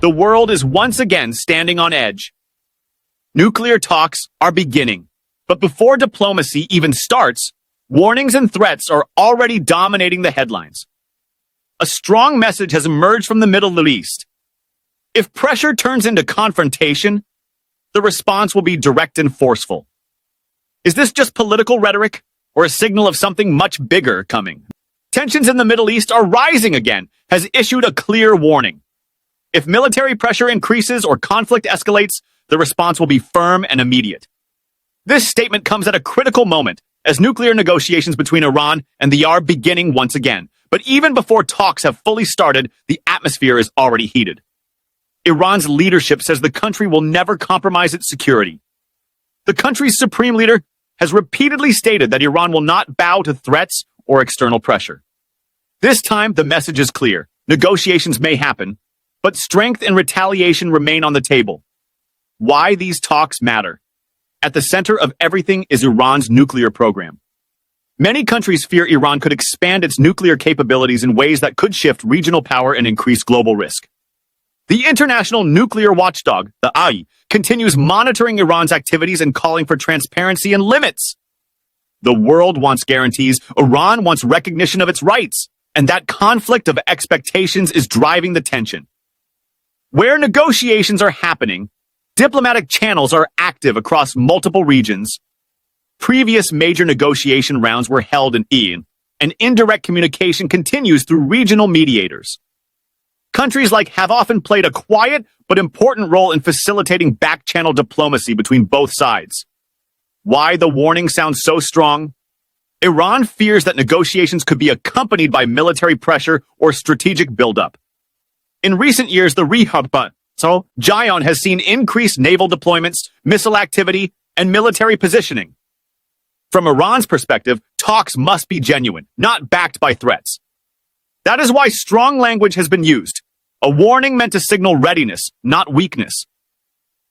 The world is once again standing on edge. Nuclear talks are beginning, but before diplomacy even starts, warnings and threats are already dominating the headlines. A strong message has emerged from the Middle East. If pressure turns into confrontation, the response will be direct and forceful. Is this just political rhetoric, or a signal of something much bigger coming? Tensions in the Middle East are rising again, has issued a clear warning. If military pressure increases or conflict escalates, the response will be firm and immediate. This statement comes at a critical moment, as nuclear negotiations between Iran and the are beginning once again. But even before talks have fully started, the atmosphere is already heated. Iran's leadership says the country will never compromise its security. The country's supreme leader has repeatedly stated that Iran will not bow to threats or external pressure. This time, the message is clear. Negotiations may happen, but strength and retaliation remain on the table. Why these talks matter. At the center of everything is Iran's nuclear program. Many countries fear Iran could expand its nuclear capabilities in ways that could shift regional power and increase global risk. The international nuclear watchdog, the AI, continues monitoring Iran's activities and calling for transparency and limits. The world wants guarantees, Iran wants recognition of its rights, and that conflict of expectations is driving the tension. Where negotiations are happening, diplomatic channels are active across multiple regions. Previous major negotiation rounds were held in Iran, and indirect communication continues through regional mediators. Countries have often played a quiet but important role in facilitating back-channel diplomacy between both sides. Why the warning sounds so strong? Iran fears that negotiations could be accompanied by military pressure or strategic buildup. In recent years, the Gion has seen increased naval deployments, missile activity, and military positioning. From Iran's perspective, talks must be genuine, not backed by threats. That is why strong language has been used, a warning meant to signal readiness, not weakness.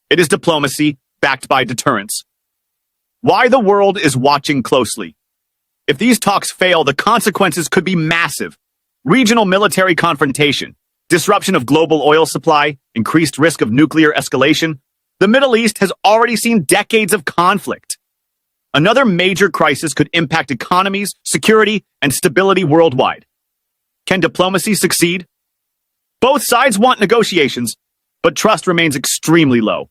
It is diplomacy backed by deterrence. Why the world is watching closely. If these talks fail, the consequences could be massive. Regional military confrontation, disruption of global oil supply, increased risk of nuclear escalation. The Middle East has already seen decades of conflict. Another major crisis could impact economies, security, and stability worldwide. Can diplomacy succeed? Both sides want negotiations, but trust remains extremely low.